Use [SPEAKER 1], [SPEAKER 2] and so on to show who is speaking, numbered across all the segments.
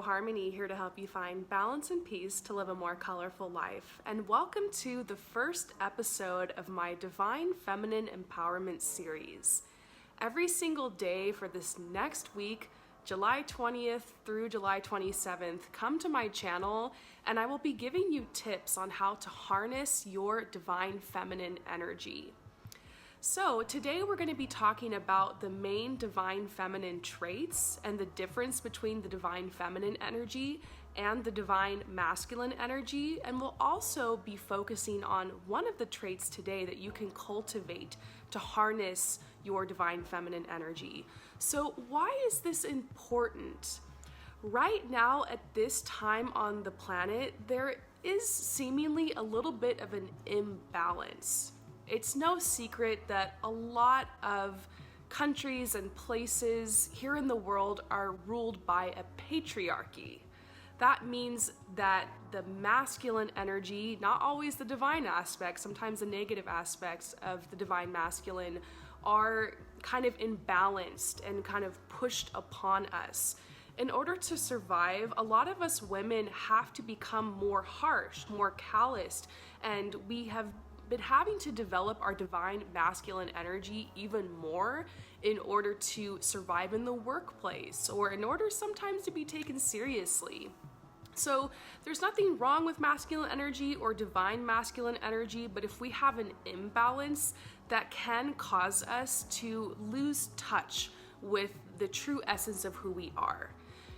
[SPEAKER 1] Harmony, here to help you find balance and peace to live a more colorful life. And welcome to the first episode of my Divine Feminine Empowerment series. Every single day for this next week, July 20th through July 27th, come to my channel and I will be giving you tips on how to harness your divine feminine energy. So today we're going to be talking about the main divine feminine traits and the difference between the divine feminine energy and the divine masculine energy. And we'll also be focusing on one of the traits today that you can cultivate to harness your divine feminine energy. So why is this important? Right now at this time on the planet, there is seemingly a little bit of an imbalance. It's no secret that a lot of countries and places here in the world are ruled by a patriarchy. That means that the masculine energy, not always the divine aspects, sometimes the negative aspects of the divine masculine, are kind of imbalanced and kind of pushed upon us. In order to survive, a lot of us women have to become more harsh, more calloused, and we have been having to develop our divine masculine energy even more in order to survive in the workplace or in order sometimes to be taken seriously. So there's nothing wrong with masculine energy or divine masculine energy, but if we have an imbalance, that can cause us to lose touch with the true essence of who we are.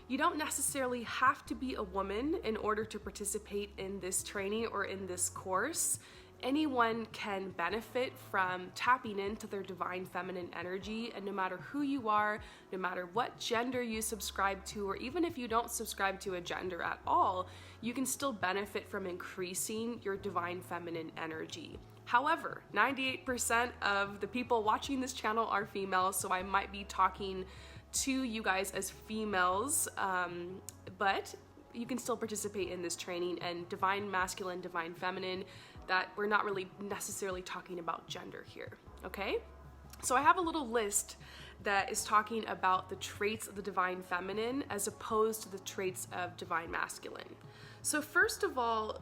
[SPEAKER 1] You don't necessarily have to be a woman in order to participate in this training or in this course. Anyone can benefit from tapping into their divine feminine energy, and no matter who you are, no matter what gender you subscribe to, or even if you don't subscribe to a gender at all, you can still benefit from increasing your divine feminine energy. However, 98% of the people watching this channel are female, so I might be talking to you guys as females, but you can still participate in this training. And divine masculine, divine feminine, that we're not really necessarily talking about gender here, okay? So I have a little list that is talking about the traits of the divine feminine as opposed to the traits of divine masculine. So first of all,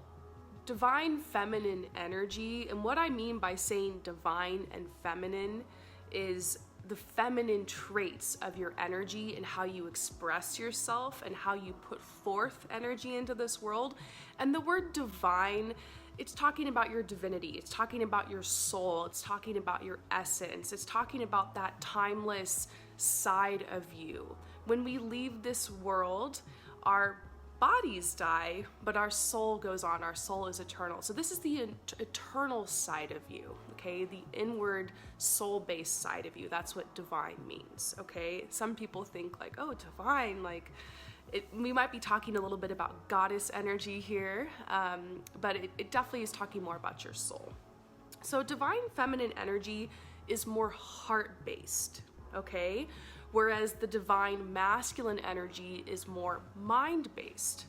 [SPEAKER 1] divine feminine energy, and what I mean by saying divine and feminine is the feminine traits of your energy and how you express yourself and how you put forth energy into this world. And the word divine, it's talking about your divinity, it's talking about your soul, it's talking about your essence, it's talking about that timeless side of you. When we leave this world, our bodies die, but our soul goes on, our soul is eternal. So this is the eternal side of you, okay? The inward soul-based side of you. That's what divine means, okay? Some people think like, oh, divine, like, we might be talking a little bit about goddess energy here, but it definitely is talking more about your soul. So divine feminine energy is more heart-based, okay? Whereas the divine masculine energy is more mind-based.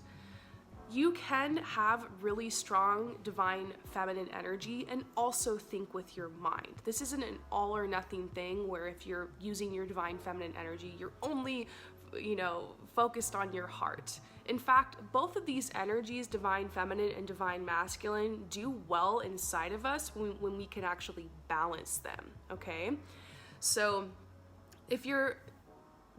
[SPEAKER 1] You can have really strong divine feminine energy and also think with your mind. This isn't an all or nothing thing where if you're using your divine feminine energy, you're only focused on your heart. In fact, both of these energies, divine feminine and divine masculine, do well inside of us when we can actually balance them, okay? So if your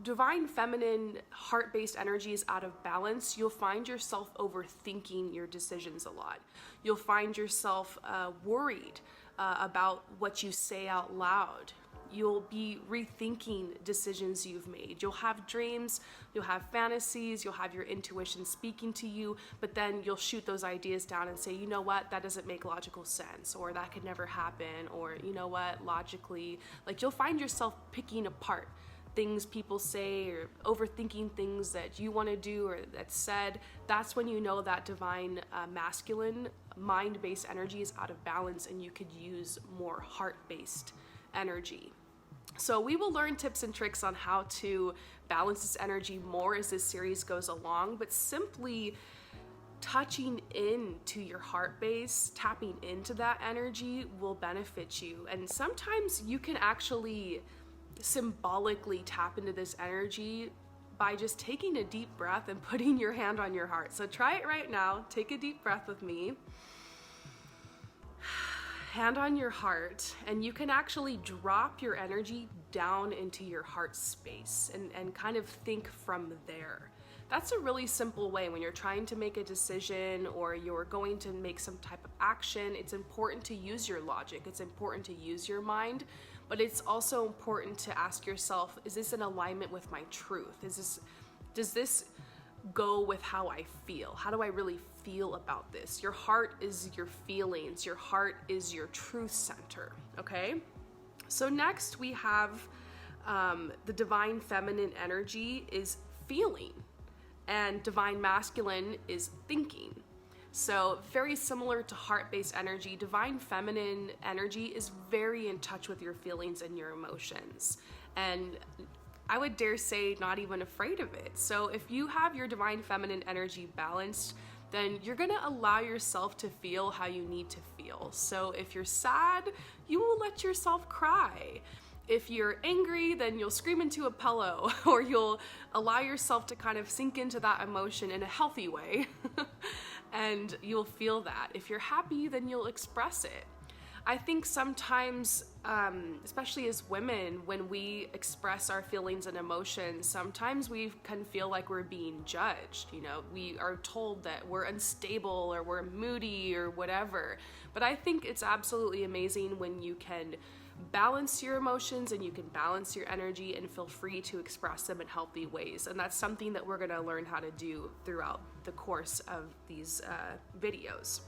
[SPEAKER 1] divine feminine heart-based energy is out of balance, you'll find yourself overthinking your decisions a lot. You'll find yourself worried about what you say out loud. You'll be rethinking decisions you've made. You'll have dreams, you'll have fantasies, you'll have your intuition speaking to you, but then you'll shoot those ideas down and say, you know what, that doesn't make logical sense, or that could never happen, or you know what, logically, like you'll find yourself picking apart things people say or overthinking things that you want to do or that's said. That's when you know that divine masculine mind-based energy is out of balance and you could use more heart-based energy. So we will learn tips and tricks on how to balance this energy more as this series goes along, but simply touching into your heart base, tapping into that energy will benefit you. And sometimes you can actually symbolically tap into this energy by just taking a deep breath and putting your hand on your heart. So try it right now. Take a deep breath with me. Hand on your heart, and you can actually drop your energy down into your heart space and kind of think from there. That's a really simple way when you're trying to make a decision or you're going to make some type of action. It's important to use your logic. It's important to use your mind, but it's also important to ask yourself, is this in alignment with my truth? Does this go with how I feel? How do I really feel about this? Your heart is your feelings. Your heart is your truth center, okay? So next we have the divine feminine energy is feeling, and divine masculine is thinking. So very similar to heart-based energy, divine feminine energy is very in touch with your feelings and your emotions. And I would dare say not even afraid of it. So if you have your divine feminine energy balanced, then you're gonna allow yourself to feel how you need to feel. So if you're sad, you will let yourself cry. If you're angry, then you'll scream into a pillow, or you'll allow yourself to kind of sink into that emotion in a healthy way, and you'll feel that. If you're happy, then you'll express it. I think sometimes, especially as women, when we express our feelings and emotions, sometimes we can feel like we're being judged. You know, we are told that we're unstable or we're moody or whatever. But I think it's absolutely amazing when you can balance your emotions and you can balance your energy and feel free to express them in healthy ways. And that's something that we're going to learn how to do throughout the course of these videos.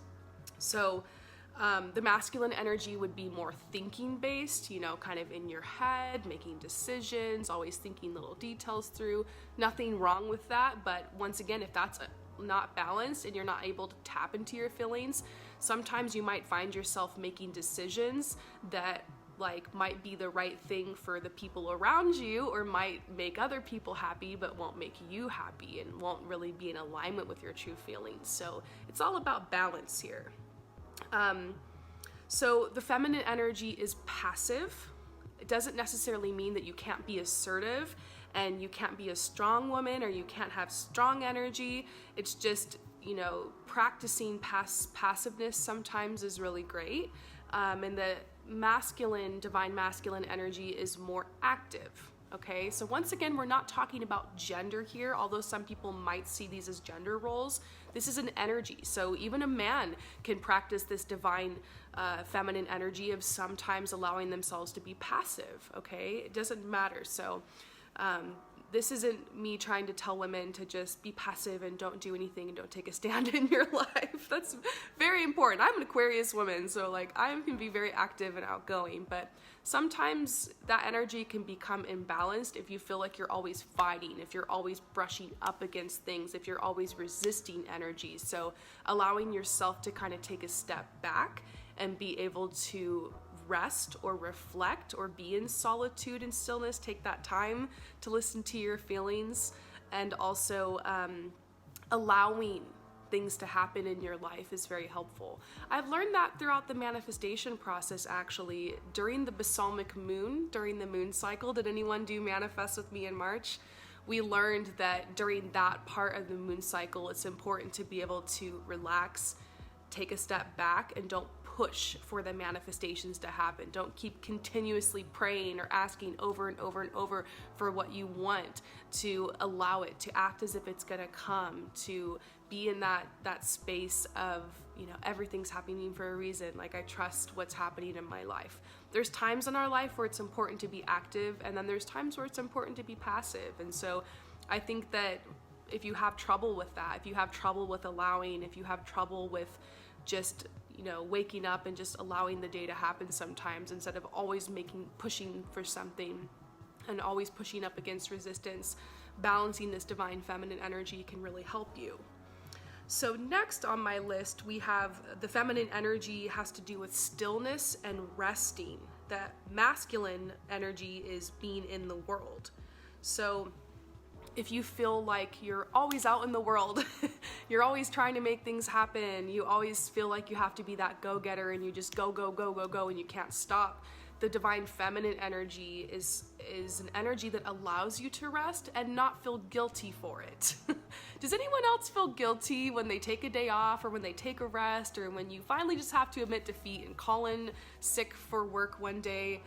[SPEAKER 1] So the masculine energy would be more thinking based, you know, kind of in your head, making decisions, always thinking little details through. Nothing wrong with that. But once again, if that's not balanced and you're not able to tap into your feelings, sometimes you might find yourself making decisions that might be the right thing for the people around you, or might make other people happy but won't make you happy and won't really be in alignment with your true feelings. So it's all about balance here. So the feminine energy is passive. It doesn't necessarily mean that you can't be assertive and you can't be a strong woman or you can't have strong energy. It's just, you know, practicing passiveness sometimes is really great. And the divine masculine energy is more active. Okay, so once again, we're not talking about gender here, although some people might see these as gender roles. This is an energy. So even a man can practice this divine feminine energy of sometimes allowing themselves to be passive. Okay, it doesn't matter. So this isn't me trying to tell women to just be passive and don't do anything and don't take a stand in your life. That's very important. I'm an Aquarius woman, so I can be very active and outgoing, but sometimes that energy can become imbalanced if you feel like you're always fighting, if you're always brushing up against things, if you're always resisting energy. So allowing yourself to kind of take a step back and be able to rest or reflect or be in solitude and stillness, take that time to listen to your feelings, and also allowing things to happen in your life is very helpful. I've learned that throughout the manifestation process, actually. During the balsamic moon, during the moon cycle, did anyone do Manifest with me in March? We learned that during that part of the moon cycle, it's important to be able to relax, take a step back, and don't push for the manifestations to happen. Don't keep continuously praying or asking over and over and over for what you want. To allow it to act as if it's gonna come, to be in that space of, you know, everything's happening for a reason. I trust what's happening in my life. There's times in our life where it's important to be active, and then there's times where it's important to be passive. And so I think that if you have trouble with that, if you have trouble with allowing, if you have trouble with just, you know, waking up and just allowing the day to happen sometimes, instead of always pushing for something and always pushing up against resistance, balancing this divine feminine energy can really help you. So next on my list, we have the feminine energy has to do with stillness and resting. The masculine energy is being in the world. So if you feel like you're always out in the world, you're always trying to make things happen, you always feel like you have to be that go-getter and you just go, go, go, go, go, and you can't stop, the divine feminine energy is an energy that allows you to rest and not feel guilty for it. Does anyone else feel guilty when they take a day off, or when they take a rest, or when you finally just have to admit defeat and call in sick for work one day?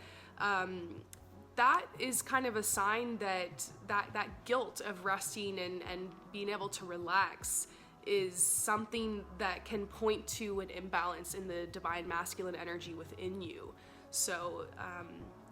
[SPEAKER 1] That is kind of a sign that guilt of resting and being able to relax is something that can point to an imbalance in the divine masculine energy within you. So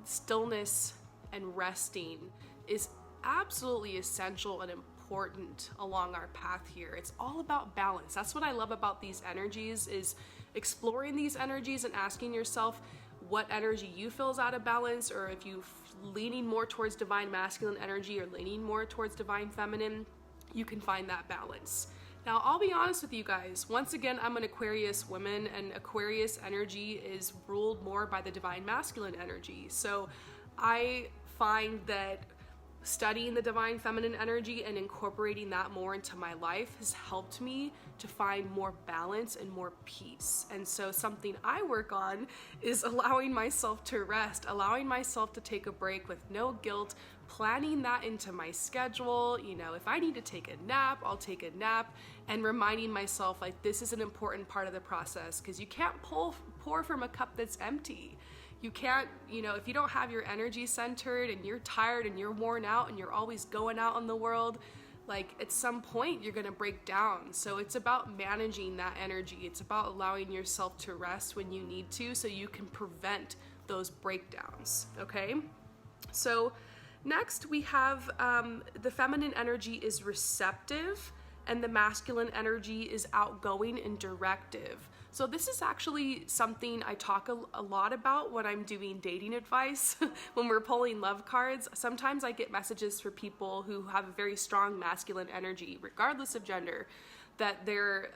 [SPEAKER 1] stillness and resting is absolutely essential and important along our path here. It's all about balance. That's what I love about these energies, is exploring these energies and asking yourself what energy you feel is out of balance, or if you leaning more towards divine masculine energy or leaning more towards divine feminine, you can find that balance. Now, I'll be honest with you guys. Once again, I'm an Aquarius woman, and Aquarius energy is ruled more by the divine masculine energy. So I find that studying the divine feminine energy and incorporating that more into my life has helped me to find more balance and more peace. And so something I work on is allowing myself to rest, allowing myself to take a break with no guilt, planning that into my schedule. You know, if I need to take a nap, I'll take a nap, and reminding myself like this is an important part of the process, because you can't pour from a cup that's empty. You can't, you know, if you don't have your energy centered and you're tired and you're worn out and you're always going out in the world, like at some point you're going to break down. So it's about managing that energy. It's about allowing yourself to rest when you need to, so you can prevent those breakdowns. Okay. So next we have the feminine energy is receptive, and the masculine energy is outgoing and directive. So this is actually something I talk a lot about when I'm doing dating advice. When we're pulling love cards, sometimes I get messages for people who have a very strong masculine energy, regardless of gender, that there's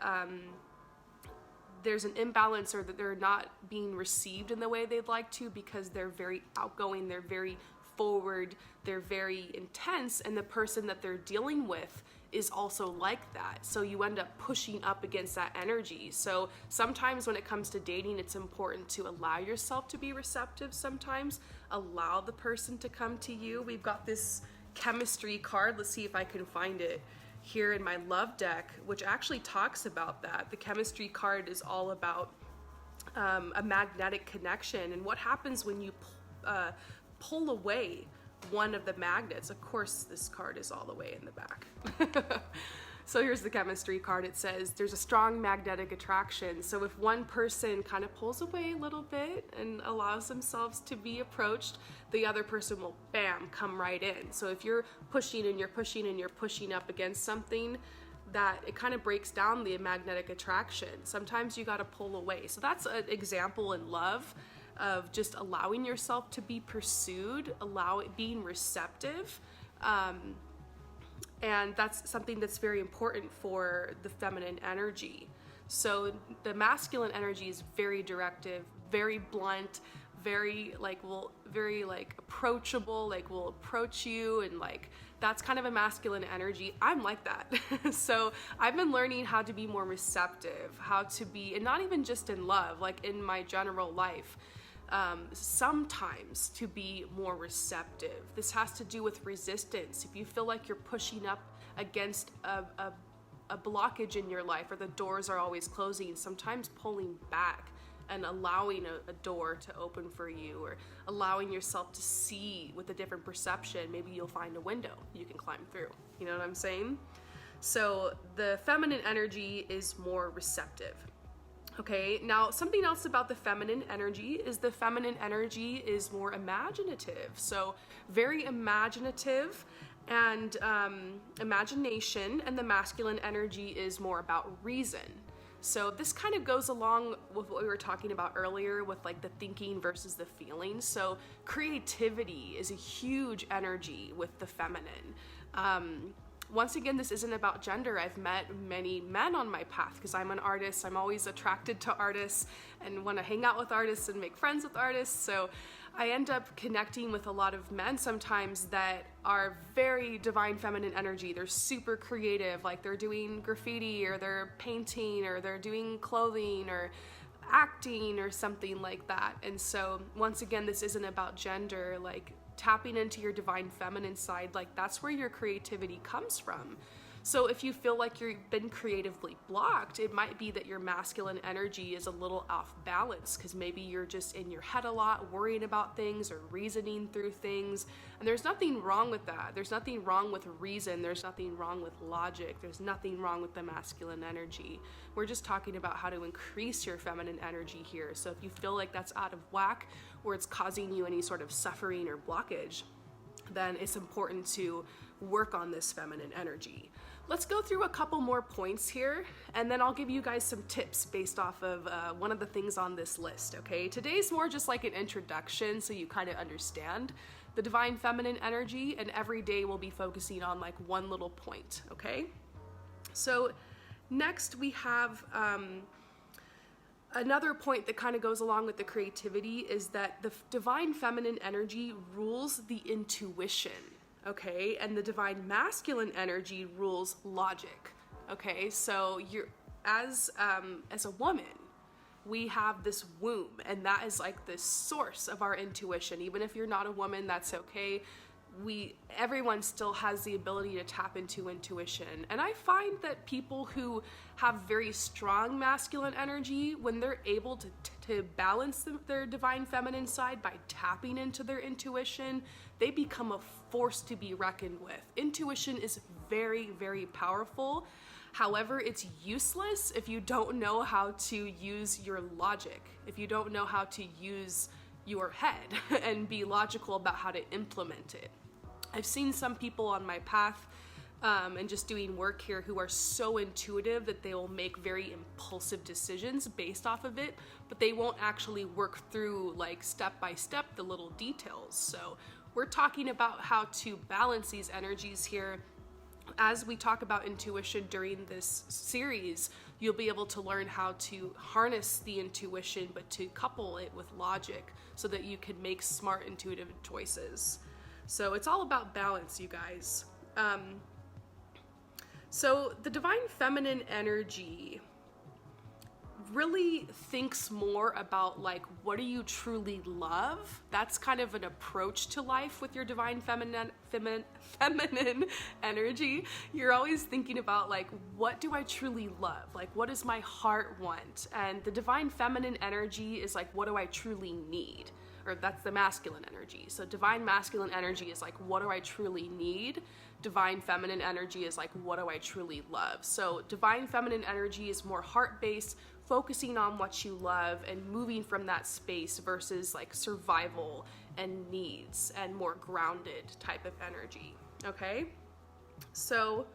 [SPEAKER 1] an imbalance, or that they're not being received in the way they'd like to, because they're very outgoing, they're very forward, they're very intense, and the person that they're dealing with is also like that. So you end up pushing up against that energy. So sometimes when it comes to dating, it's important to allow yourself to be receptive. Sometimes allow the person to come to you. We've got this chemistry card. Let's see if I can find it here in my love deck, which actually talks about that. The chemistry card is all about a magnetic connection and what happens when you pull away one of the magnets. Of course, this card is all the way in the back. So here's the chemistry card. It says there's a strong magnetic attraction. So if one person kind of pulls away a little bit and allows themselves to be approached, the other person will, bam, come right in. So if you're pushing and you're pushing and you're pushing up against something, that it kind of breaks down the magnetic attraction. Sometimes you got to pull away. So that's an example in love of just allowing yourself to be pursued, being receptive. And that's something that's very important for the feminine energy. So the masculine energy is very directive, very blunt, very approachable, like will approach you, and like that's kind of a masculine energy. I'm like that. So I've been learning how to be more receptive, how to be, and not even just in love, like in my general life. Sometimes to be more receptive. This has to do with resistance. If you feel like you're pushing up against a blockage in your life, or the doors are always closing, sometimes pulling back and allowing a door to open for you, or allowing yourself to see with a different perception, maybe you'll find a window you can climb through. You know what I'm saying? So the feminine energy is more receptive. Okay, now something else about the feminine energy is the feminine energy is more imaginative. So very imaginative and imagination, and the masculine energy is more about reason. So this kind of goes along with what we were talking about earlier with like the thinking versus the feeling. So creativity is a huge energy with the feminine. Once again, this isn't about gender. I've met many men on my path because I'm an artist. I'm always attracted to artists and want to hang out with artists and make friends with artists. So I end up connecting with a lot of men sometimes that are very divine feminine energy. They're super creative, like they're doing graffiti, or they're painting, or they're doing clothing, or acting or something like that. And so once again, this isn't about gender, like tapping into your divine feminine side, like that's where your creativity comes from. So if you feel like you've been creatively blocked, it might be that your masculine energy is a little off balance because maybe you're just in your head a lot, worrying about things or reasoning through things. And there's nothing wrong with that. There's nothing wrong with reason. There's nothing wrong with logic. There's nothing wrong with the masculine energy. We're just talking about how to increase your feminine energy here. So if you feel like that's out of whack or it's causing you any sort of suffering or blockage, then it's important to work on this feminine energy. Let's go through a couple more points here, and then I'll give you guys some tips based off of one of the things on this list, okay? Today's more just like an introduction so you kind of understand the divine feminine energy, and every day we'll be focusing on like one little point, okay? So next we have another point that kind of goes along with the creativity is that the divine feminine energy rules the intuition. Okay, and the divine masculine energy rules logic. Okay, so you're as a woman, we have this womb, and that is like the source of our intuition. Even if you're not a woman, that's okay. Everyone still has the ability to tap into intuition. And I find that people who have very strong masculine energy, when they're able to balance their divine feminine side by tapping into their intuition, they become a force to be reckoned with. Intuition is very, very powerful. However, it's useless if you don't know how to use your logic, if you don't know how to use your head and be logical about how to implement it. I've seen some people on my path and just doing work here who are so intuitive that they will make very impulsive decisions based off of it, but they won't actually work through like step by step the little details. So we're talking about how to balance these energies here. As we talk about intuition during this series, you'll be able to learn how to harness the intuition, but to couple it with logic so that you can make smart, intuitive choices. So it's all about balance, you guys. So the divine feminine energy really thinks more about like, what do you truly love? That's kind of an approach to life with your divine feminine energy. You're always thinking about like, what do I truly love? Like, what does my heart want? And the divine feminine energy is like, what do I truly need? Or that's the masculine energy. So divine masculine energy is like, what do I truly need? Divine feminine energy is like, what do I truly love? So divine feminine energy is more heart-based, focusing on what you love and moving from that space versus like survival and needs and more grounded type of energy, okay? So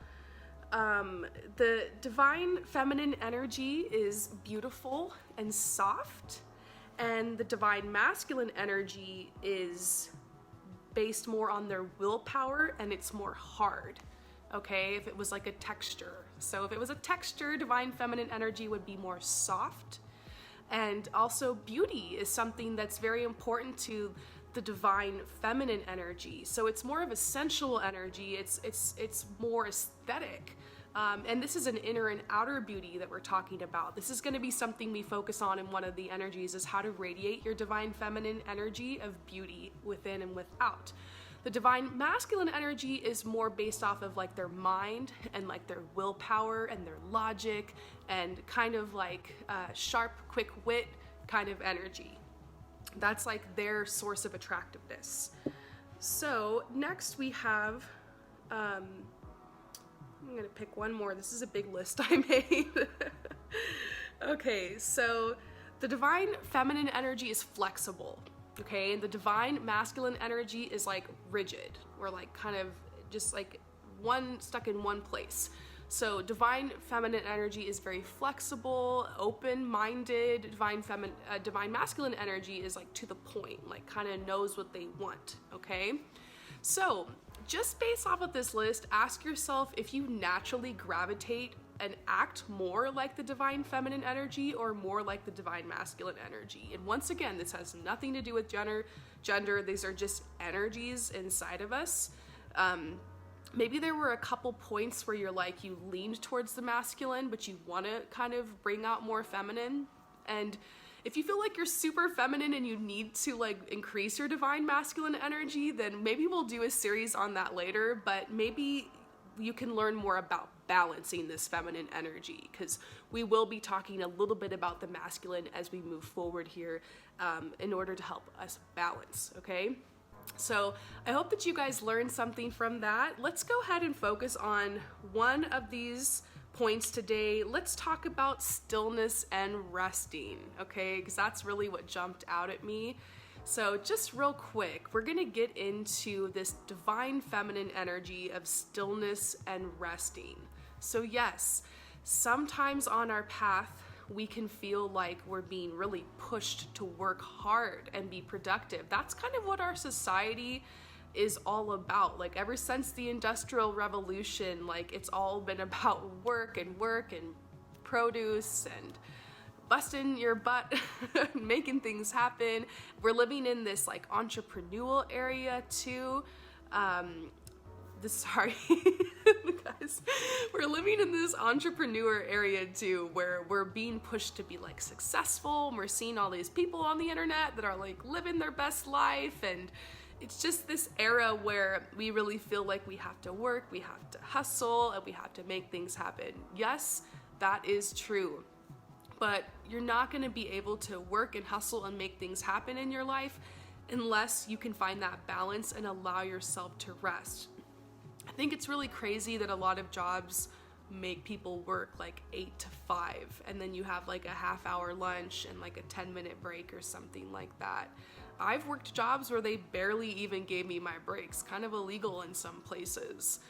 [SPEAKER 1] the divine feminine energy is beautiful and soft, and the divine masculine energy is based more on their willpower and it's more hard, okay? If it was like a texture. So if it was a texture, divine feminine energy would be more soft. And also beauty is something that's very important to the divine feminine energy. So it's more of a sensual energy. It's more aesthetic. And this is an inner and outer beauty that we're talking about. This is going to be something we focus on in one of the energies, is how to radiate your divine feminine energy of beauty within and without. The divine masculine energy is more based off of like their mind and like their willpower and their logic and kind of like sharp, quick wit kind of energy. That's like their source of attractiveness. So next we have, I'm gonna pick one more. This is a big list I made. Okay, so the divine feminine energy is flexible. Okay, and the divine masculine energy is like rigid, or like kind of just like stuck in one place. So divine feminine energy is very flexible, open-minded. Divine masculine energy is like to the point, like kind of knows what they want, okay? So just based off of this list, ask yourself if you naturally gravitate and act more like the divine feminine energy or more like the divine masculine energy. And once again, this has nothing to do with gender. These are just energies inside of us. Maybe there were a couple points where you're like, you leaned towards the masculine, but you want to kind of bring out more feminine. And If you feel like you're super feminine and you need to like increase your divine masculine energy, then maybe we'll do a series on that later, but maybe you can learn more about balancing this feminine energy, because we will be talking a little bit about the masculine as we move forward here, in order to help us balance, okay? So I hope that you guys learned something from that. Let's go ahead and focus on one of these points today. Let's talk about stillness and resting, okay? Because that's really what jumped out at me. So just real quick, we're gonna get into this divine feminine energy of stillness and resting. So yes, sometimes on our path, we can feel like we're being really pushed to work hard and be productive. That's kind of what our society is all about. Like ever since the Industrial Revolution, like it's all been about work and produce and busting your butt, making things happen. We're living in this like entrepreneurial area too. Guys, we're living in this entrepreneur area too, where we're being pushed to be like successful, and we're seeing all these people on the internet that are like living their best life, and it's just this era where we really feel like we have to work, we have to hustle, and we have to make things happen. Yes, that is true, but you're not going to be able to work and hustle and make things happen in your life unless you can find that balance and allow yourself to rest. I think it's really crazy that a lot of jobs make people work like 8 to 5, and then you have like a half-hour lunch and like a 10-minute break or something like that. I've worked jobs where they barely even gave me my breaks, kind of illegal in some places.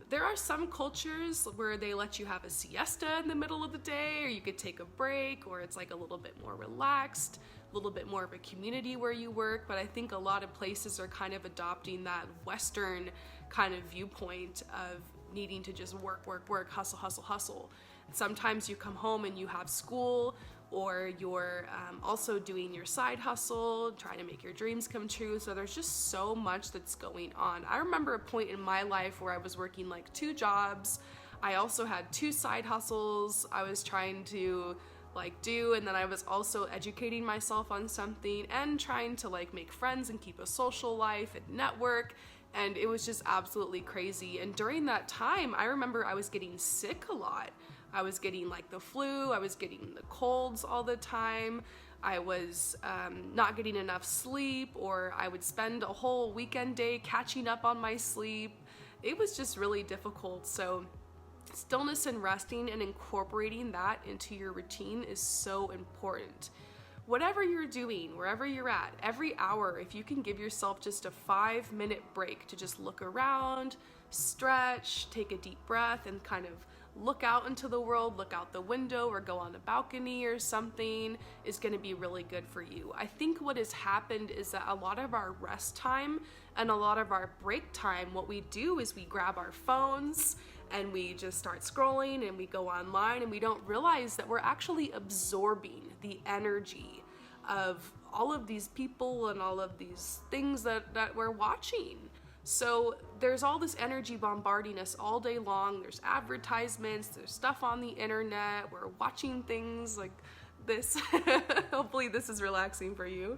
[SPEAKER 1] There are some cultures where they let you have a siesta in the middle of the day, or you could take a break, or it's like a little bit more relaxed, a little bit more of a community where you work, but I think a lot of places are kind of adopting that Western kind of viewpoint of needing to just work, hustle. Sometimes you come home and you have school, or you're also doing your side hustle, trying to make your dreams come true. So there's just so much that's going on. I remember a point in my life where I was working like 2 jobs. I also had 2 side hustles I was trying to like do, and then I was also educating myself on something and trying to like make friends and keep a social life and network. And it was just absolutely crazy. And during that time, I remember I was getting sick a lot. I was getting like the flu, I was getting the colds all the time. I was not getting enough sleep, or I would spend a whole weekend day catching up on my sleep. It was just really difficult. So stillness and resting and incorporating that into your routine is so important. Whatever you're doing, wherever you're at, every hour, if you can give yourself just a 5-minute break to just look around, stretch, take a deep breath, and kind of look out into the world, look out the window, or go on a balcony or something, is going to be really good for you. I think what has happened is that a lot of our rest time and a lot of our break time, what we do is we grab our phones and we just start scrolling and we go online, and we don't realize that we're actually absorbing the energy of all of these people and all of these things that we're watching. So there's all this energy bombarding us all day long. There's advertisements, there's stuff on the internet, we're watching things like this. Hopefully this is relaxing for you.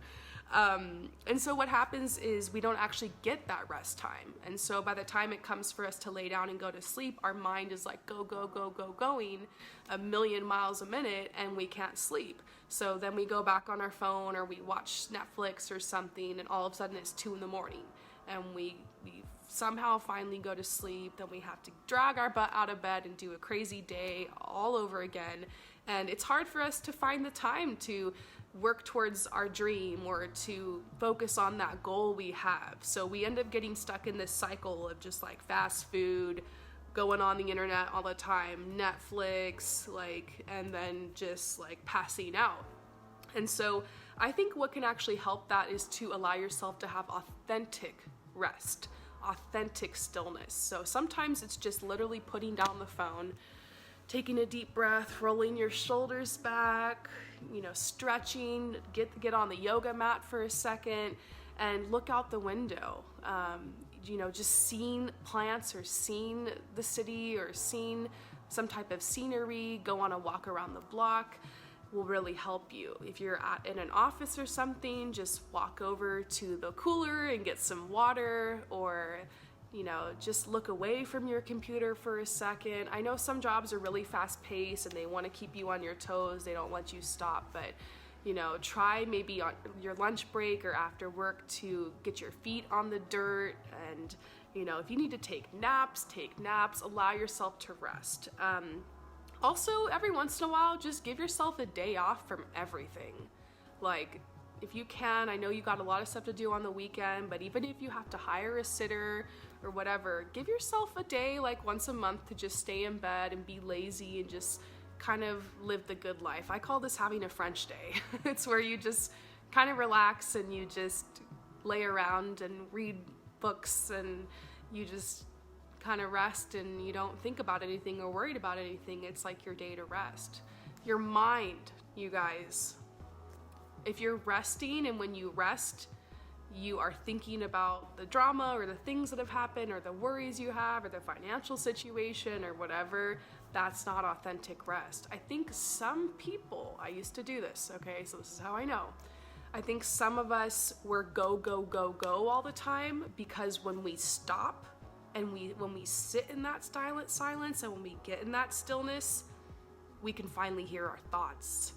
[SPEAKER 1] And so what happens is we don't actually get that rest time. And so by the time it comes for us to lay down and go to sleep, our mind is like going a million miles a minute, and we can't sleep. So then we go back on our phone, or we watch Netflix or something, and all of a sudden it's 2 a.m. and we somehow finally go to sleep. Then we have to drag our butt out of bed and do a crazy day all over again. And it's hard for us to find the time to work towards our dream or to focus on that goal we have. So we end up getting stuck in this cycle of just like fast food, going on the internet all the time, Netflix, and then just like passing out. And so I think what can actually help that is to allow yourself to have authentic rest, authentic stillness. So sometimes it's just literally putting down the phone, taking a deep breath, rolling your shoulders back, stretching, get on the yoga mat for a second, and look out the window. Just seeing plants, or seeing the city, or seeing some type of scenery, go on a walk around the block. will really help you. If you're in an office or something, just walk over to the cooler and get some water, or just look away from your computer for a second. I know some jobs are really fast paced and they want to keep you on your toes. They don't let you stop, but try maybe on your lunch break or after work to get your feet on the dirt. And if you need to take naps, allow yourself to rest. Also, every once in a while, just give yourself a day off from everything. Like, if you can, I know you got a lot of stuff to do on the weekend, but even if you have to hire a sitter or whatever, give yourself a day, like once a month, to just stay in bed and be lazy and just kind of live the good life. I call this having a French day. It's where you just kind of relax and you just lay around and read books and you just kind of rest and you don't think about anything or worried about anything. It's like your day to rest. Your mind, you guys, if you're resting, and when you rest, you are thinking about the drama or the things that have happened or the worries you have or the financial situation or whatever, that's not authentic rest. I think some people, I used to do this, okay, so this is how I know. I think some of us were go, go, go, go all the time, because when we stop and when we sit in that silence and when we get in that stillness, we can finally hear our thoughts.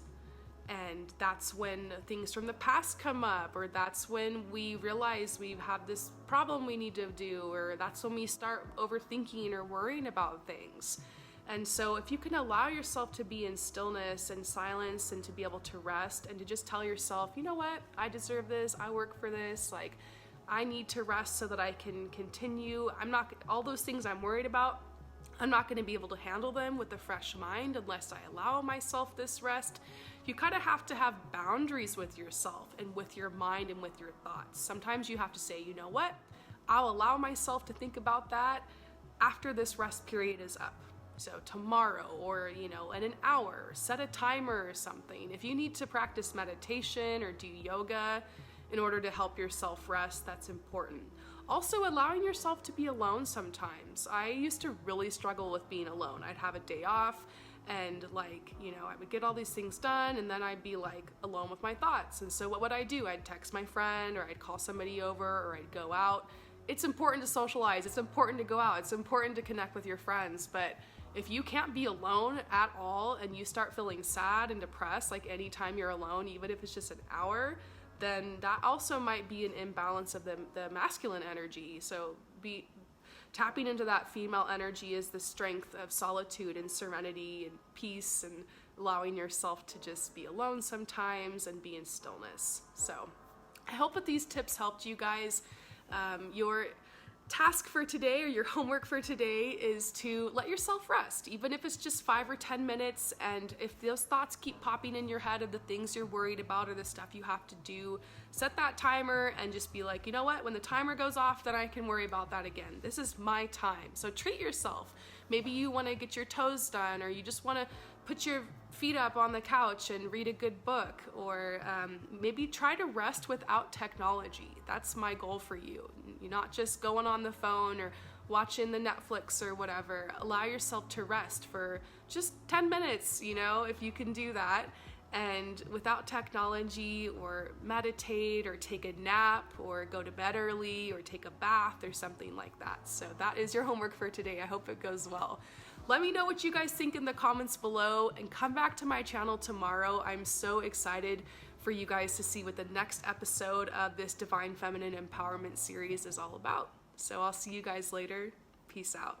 [SPEAKER 1] And that's when things from the past come up, or that's when we realize we have this problem we need to do, or that's when we start overthinking or worrying about things. And so if you can allow yourself to be in stillness and silence and to be able to rest and to just tell yourself, you know what, I deserve this, I work for this, like I need to rest so that I can continue. All those things I'm worried about, I'm not going to be able to handle them with a fresh mind unless I allow myself this rest. You kind of have to have boundaries with yourself and with your mind and with your thoughts. Sometimes you have to say, you know what, I'll allow myself to think about that after this rest period is up. So tomorrow, or in an hour, set a timer or something. If you need to practice meditation or do yoga in order to help yourself rest, that's important. Also, allowing yourself to be alone sometimes. I used to really struggle with being alone. I'd have a day off and I would get all these things done, and then I'd be alone with my thoughts. And so what would I do? I'd text my friend, or I'd call somebody over, or I'd go out. It's important to socialize. It's important to go out. It's important to connect with your friends. But if you can't be alone at all and you start feeling sad and depressed, like anytime you're alone, even if it's just an hour, then that also might be an imbalance of the masculine energy. So tapping into that female energy is the strength of solitude and serenity and peace, and allowing yourself to just be alone sometimes and be in stillness. So I hope that these tips helped you guys. Your task for today, or your homework for today, is to let yourself rest, even if it's just 5 or 10 minutes. And if those thoughts keep popping in your head of the things you're worried about or the stuff you have to do, set that timer and just be like, you know what, when the timer goes off, then I can worry about that again. This is my time. So treat yourself. Maybe you want to get your toes done, or you just want to put your feet up on the couch and read a good book, or maybe try to rest without technology. That's my goal for you. You're not just going on the phone or watching the Netflix or whatever. Allow yourself to rest for just 10 minutes, if you can do that, and without technology, or meditate, or take a nap, or go to bed early, or take a bath or something like that. So that is your homework for today. I hope it goes well. Let me know what you guys think in the comments below, and come back to my channel tomorrow. I'm so excited for you guys to see what the next episode of this Divine Feminine Empowerment series is all about. So I'll see you guys later. Peace out.